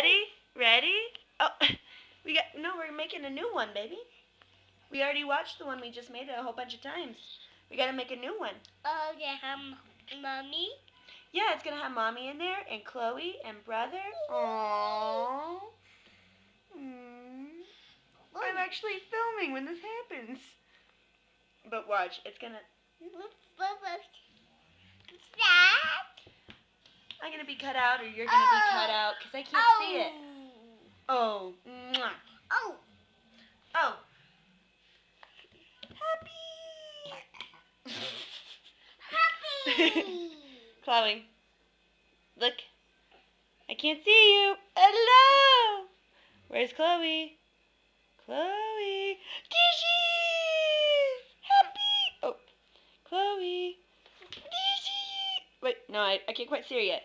Ready? Ready? Oh, we're making a new one, baby. We already watched the one we just made a whole bunch of times. We gotta make a new one. Oh, yeah, Mommy? Yeah, it's gonna have Mommy in there, and Chloe, and brother. Aww. I'm actually filming when this happens. But watch, it's gonna... I'm gonna be cut out, or you're gonna be cut out, because I can't see it. Oh. Mwah. Oh. Oh. Happy. Chloe, look. I can't see you. Hello. Where's Chloe? Chloe. Kisses. Happy. Oh. Chloe. Kisses. Wait, no, I can't quite see her yet.